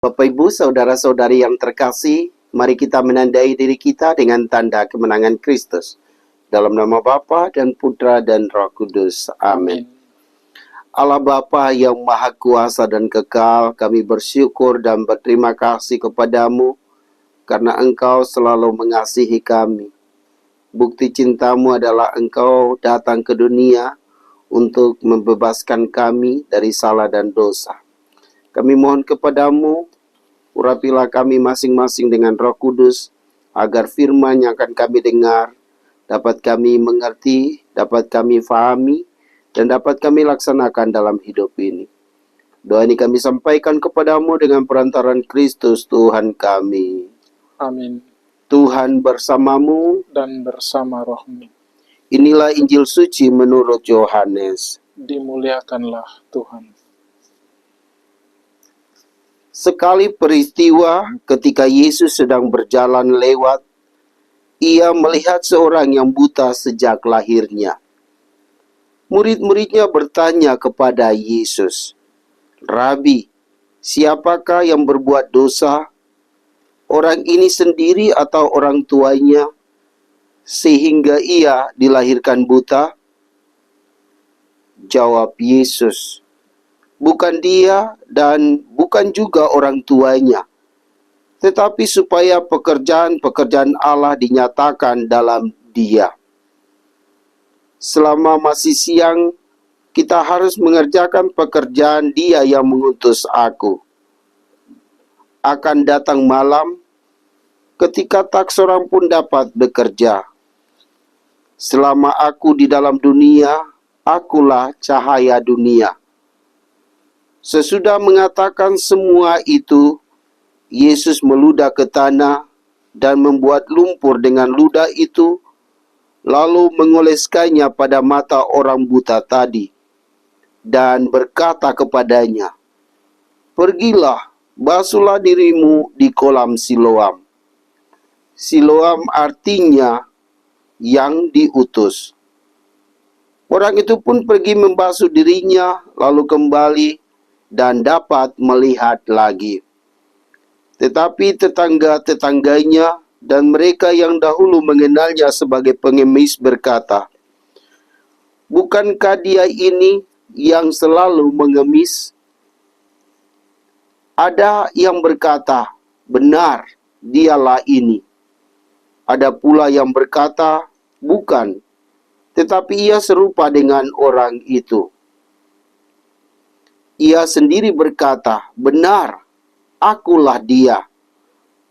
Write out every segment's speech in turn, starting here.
Bapak Ibu, saudara-saudari yang terkasih, mari kita menandai diri kita dengan tanda kemenangan Kristus. Dalam nama Bapa dan Putra dan Roh Kudus. Amin. Allah Bapa yang Maha Kuasa dan Kekal, kami bersyukur dan berterima kasih kepadamu karena Engkau selalu mengasihi kami. Bukti cintamu adalah Engkau datang ke dunia untuk membebaskan kami dari salah dan dosa. Kami mohon kepadamu, urapilah kami masing-masing dengan Roh Kudus, agar firman yang akan kami dengar dapat kami mengerti, dapat kami fahami, dan dapat kami laksanakan dalam hidup ini. Doa ini kami sampaikan kepadamu dengan perantaran Kristus Tuhan kami. Amin. Tuhan bersamamu Dan bersama rohmu. Inilah Injil suci menurut Yohanes. Dimuliakanlah Tuhan. Sekali peristiwa ketika Yesus sedang berjalan lewat, ia melihat seorang yang buta sejak lahirnya. Murid-muridnya bertanya kepada Yesus, "Rabi, siapakah yang berbuat dosa? Orang ini sendiri atau orang tuanya, sehingga ia dilahirkan buta?" Jawab Yesus, "Bukan dia dan bukan juga orang tuanya, tetapi supaya pekerjaan-pekerjaan Allah dinyatakan dalam dia. Selama masih siang, kita harus mengerjakan pekerjaan Dia yang mengutus aku. Akan datang malam, ketika tak seorang pun dapat bekerja. Selama aku di dalam dunia, akulah cahaya dunia." Sesudah mengatakan semua itu, Yesus meludah ke tanah dan membuat lumpur dengan ludah itu, lalu mengoleskannya pada mata orang buta tadi, dan berkata kepadanya, "Pergilah, basuhlah dirimu di kolam Siloam." Siloam artinya yang diutus. Orang itu pun pergi membasuh dirinya, lalu kembali dan dapat melihat lagi. Tetapi tetangga-tetangganya dan mereka yang dahulu mengenalnya sebagai pengemis berkata, "Bukankah dia ini yang selalu mengemis?" Ada yang berkata, "Benar, dialah ini." Ada pula yang berkata, "Bukan, tetapi ia serupa dengan orang itu." Ia sendiri berkata, "Benar, akulah dia."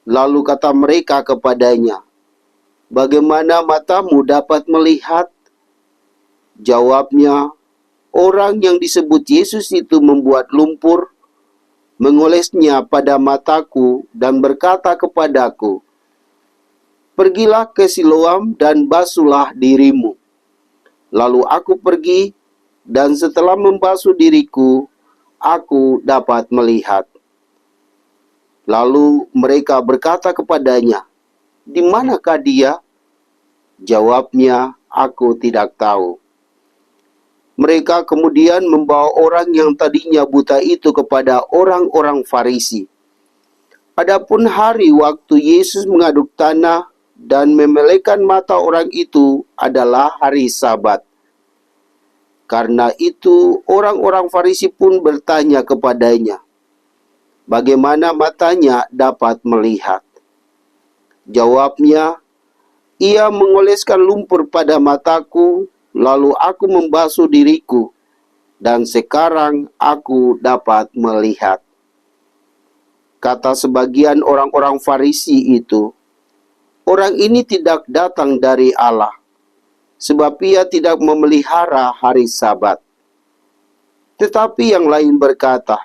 Lalu kata mereka kepadanya, "Bagaimana matamu dapat melihat?" Jawabnya, "Orang yang disebut Yesus itu membuat lumpur, mengolesnya pada mataku dan berkata kepadaku, 'Pergilah ke Siloam dan basuhlah dirimu.' Lalu aku pergi, dan setelah membasuh diriku, aku dapat melihat." Lalu mereka berkata kepadanya, "Di manakah dia?" Jawabnya, "Aku tidak tahu." Mereka kemudian membawa orang yang tadinya buta itu kepada orang-orang Farisi. Adapun hari waktu Yesus mengaduk tanah dan memelekan mata orang itu adalah hari Sabat. Karena itu orang-orang Farisi pun bertanya kepadanya, bagaimana matanya dapat melihat. Jawabnya, "Ia mengoleskan lumpur pada mataku, lalu aku membasuh diriku, dan sekarang aku dapat melihat." Kata sebagian orang-orang Farisi itu, "Orang ini tidak datang dari Allah, sebab ia tidak memelihara hari Sabat." Tetapi yang lain berkata,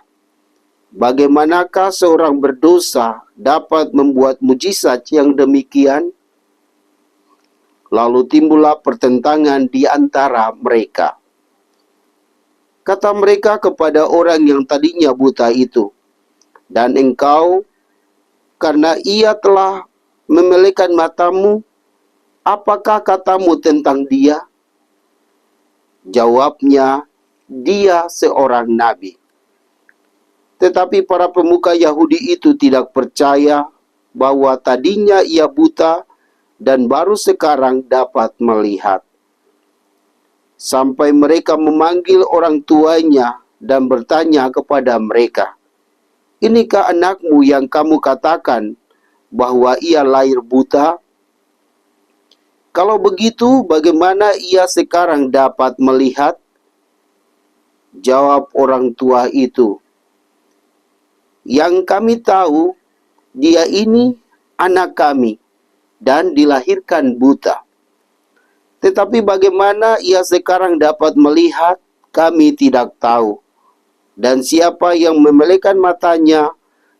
"Bagaimanakah seorang berdosa dapat membuat mujizat yang demikian?" Lalu timbullah pertentangan di antara mereka. Kata mereka kepada orang yang tadinya buta itu, "Dan engkau, karena ia telah memelekan matamu, apakah katamu tentang dia?" Jawabnya, "Dia seorang nabi." Tetapi para pemuka Yahudi itu tidak percaya bahwa tadinya ia buta dan baru sekarang dapat melihat. Sampai mereka memanggil orang tuanya dan bertanya kepada mereka, "Inikah anakmu yang kamu katakan bahwa ia lahir buta? Kalau begitu, bagaimana ia sekarang dapat melihat?" Jawab orang tua itu, "Yang kami tahu, dia ini anak kami dan dilahirkan buta. Tetapi bagaimana ia sekarang dapat melihat, kami tidak tahu. Dan siapa yang memelekan matanya,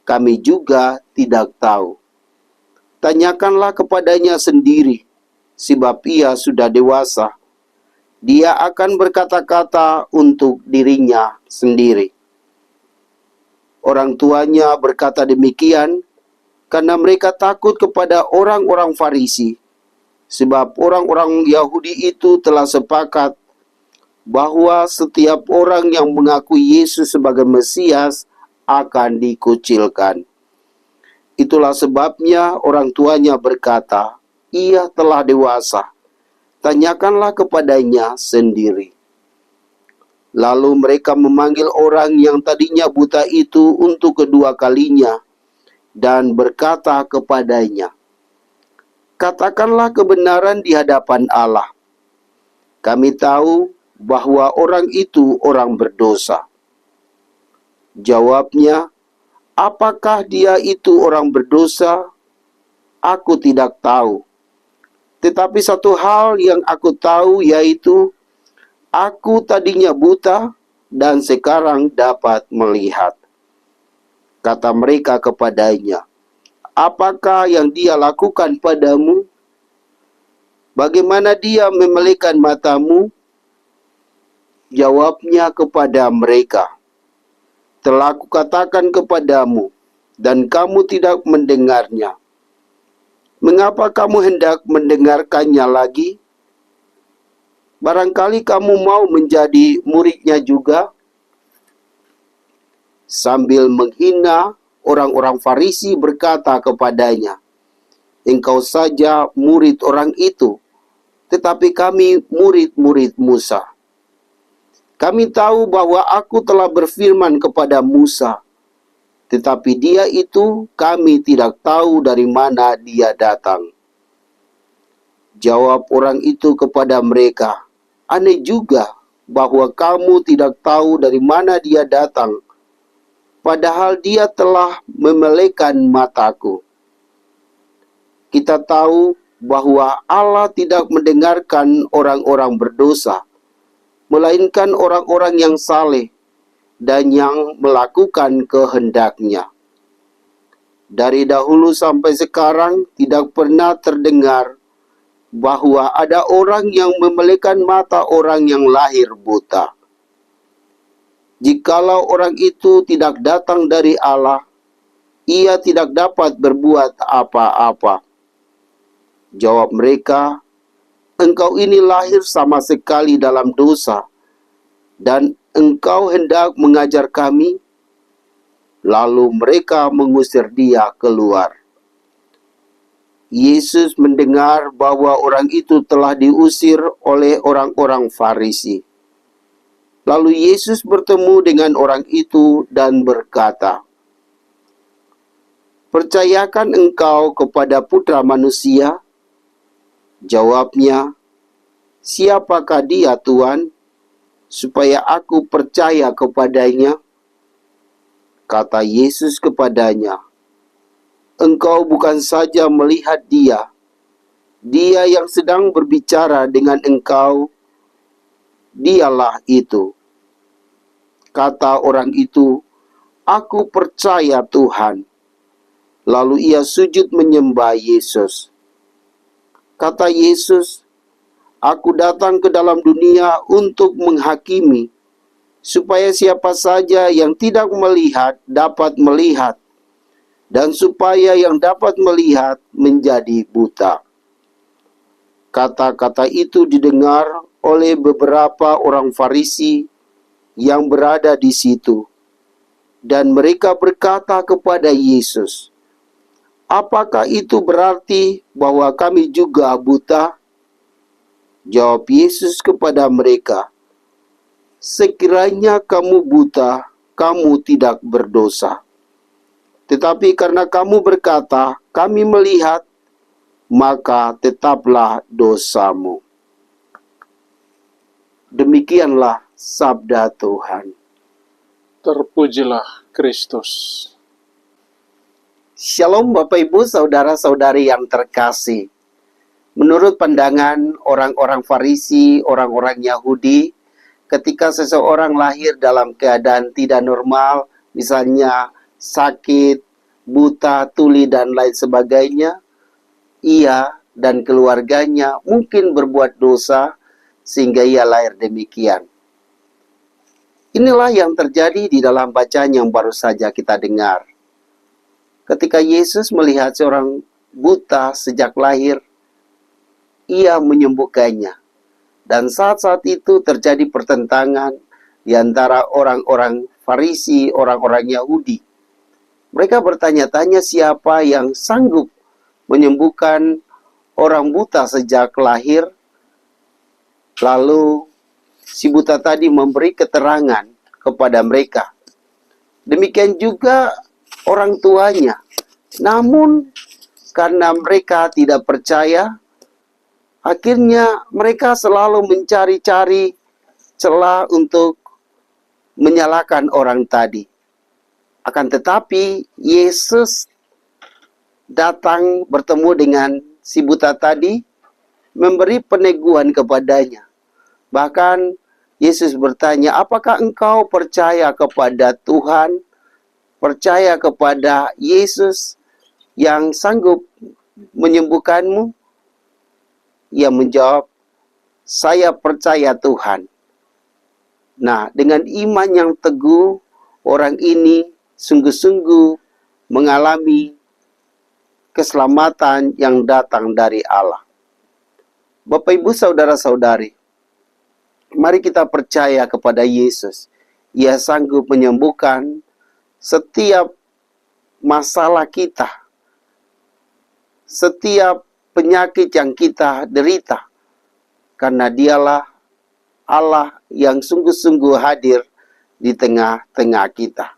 kami juga tidak tahu. Tanyakanlah kepadanya sendiri, sebab ia sudah dewasa. Dia akan berkata-kata untuk dirinya sendiri." Orang tuanya berkata demikian karena mereka takut kepada orang-orang Farisi, sebab orang-orang Yahudi itu telah sepakat bahwa setiap orang yang mengaku Yesus sebagai Mesias akan dikucilkan. Itulah sebabnya orang tuanya berkata, "Ia telah dewasa, tanyakanlah kepadanya sendiri." Lalu mereka memanggil orang yang tadinya buta itu untuk kedua kalinya dan berkata kepadanya, "Katakanlah kebenaran di hadapan Allah. Kami tahu bahwa orang itu orang berdosa." Jawabnya, "Apakah dia itu orang berdosa? Aku tidak tahu. Tetapi satu hal yang aku tahu, yaitu aku tadinya buta dan sekarang dapat melihat." Kata mereka kepadanya, "Apakah yang dia lakukan padamu? Bagaimana dia memelekan matamu?" Jawabnya kepada mereka, "Telah kukatakan kepadamu, dan kamu tidak mendengarnya. Mengapa kamu hendak mendengarkannya lagi? Barangkali kamu mau menjadi muridnya juga?" Sambil menghina, orang-orang Farisi berkata kepadanya, "Engkau saja murid orang itu, tetapi kami murid-murid Musa. Kami tahu bahwa aku telah berfirman kepada Musa, tetapi dia itu kami tidak tahu dari mana dia datang." Jawab orang itu kepada mereka, "Aneh juga bahwa kamu tidak tahu dari mana dia datang, padahal dia telah memelekan mataku. Kita tahu bahwa Allah tidak mendengarkan orang-orang berdosa, melainkan orang-orang yang saleh dan yang melakukan kehendaknya. Dari dahulu sampai sekarang tidak pernah terdengar bahwa ada orang yang memelekan mata orang yang lahir buta. Jikalau orang itu tidak datang dari Allah, ia tidak dapat berbuat apa-apa." Jawab mereka, "Engkau ini lahir sama sekali dalam dosa, dan engkau hendak mengajar kami?" Lalu mereka mengusir dia keluar. Yesus mendengar bahwa orang itu telah diusir oleh orang-orang Farisi. Lalu Yesus bertemu dengan orang itu dan berkata, "Percayakan engkau kepada Putra Manusia?" Jawabnya, "Siapakah dia, Tuhan, supaya aku percaya kepadanya?" Kata Yesus kepadanya, "Engkau bukan saja melihat dia, dia yang sedang berbicara dengan engkau, dialah itu." Kata orang itu, "Aku percaya Tuhan." Lalu ia sujud menyembah Yesus. Kata Yesus, "Aku datang ke dalam dunia untuk menghakimi, supaya siapa saja yang tidak melihat dapat melihat, dan supaya yang dapat melihat menjadi buta." Kata-kata itu didengar oleh beberapa orang Farisi yang berada di situ. Dan mereka berkata kepada Yesus, "Apakah itu berarti bahwa kami juga buta?" Jawab Yesus kepada mereka, "Sekiranya kamu buta, kamu tidak berdosa. Tetapi karena kamu berkata, 'Kami melihat,' maka tetaplah dosamu." Demikianlah sabda Tuhan. Terpujilah Kristus. Shalom Bapak Ibu, saudara-saudari yang terkasih. Menurut pandangan orang-orang Farisi, orang-orang Yahudi, ketika seseorang lahir dalam keadaan tidak normal, misalnya sakit, buta, tuli, dan lain sebagainya, ia dan keluarganya mungkin berbuat dosa sehingga ia lahir demikian. Inilah yang terjadi di dalam bacaan yang baru saja kita dengar. Ketika Yesus melihat seorang buta sejak lahir, ia menyembuhkannya. Dan saat-saat itu terjadi pertentangan di antara orang-orang Farisi, orang-orang Yahudi. Mereka bertanya-tanya siapa yang sanggup menyembuhkan orang buta sejak lahir. Lalu si buta tadi memberi keterangan kepada mereka. Demikian juga orang tuanya. Namun karena mereka tidak percaya, akhirnya mereka selalu mencari-cari celah untuk menyalahkan orang tadi. Akan tetapi Yesus datang bertemu dengan si buta tadi, memberi peneguhan kepadanya. Bahkan Yesus bertanya, "Apakah engkau percaya kepada Tuhan? Percaya kepada Yesus yang sanggup menyembuhkanmu?" Ia menjawab, "Saya percaya Tuhan." Nah, dengan iman yang teguh, orang ini sungguh-sungguh mengalami keselamatan yang datang dari Allah. Bapak, Ibu, saudara-saudari, mari kita percaya kepada Yesus. Ia sanggup menyembuhkan setiap masalah kita, setiap penyakit yang kita derita, karena Dialah Allah yang sungguh-sungguh hadir di tengah-tengah kita.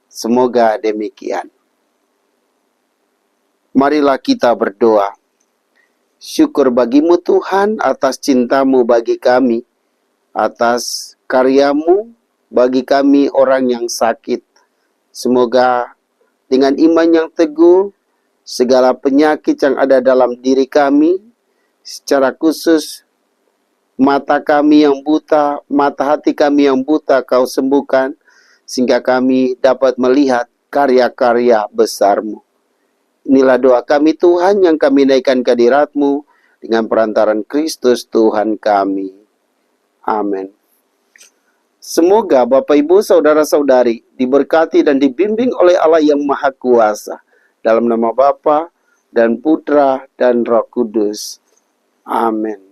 Semoga demikian. Marilah kita berdoa. Syukur bagimu Tuhan atas cintamu bagi kami, atas karyamu bagi kami orang yang sakit. Semoga dengan iman yang teguh, segala penyakit yang ada dalam diri kami, secara khusus mata kami yang buta, mata hati kami yang buta, Kau sembuhkan, sehingga kami dapat melihat karya-karya besar-Mu. Inilah doa kami Tuhan yang kami naikkan ke hadirat-Mu dengan perantaran Kristus Tuhan kami. Amin. Semoga Bapak, Ibu, saudara-saudari diberkati dan dibimbing oleh Allah yang Maha Kuasa. Dalam nama Bapa dan Putra dan Roh Kudus. Amin.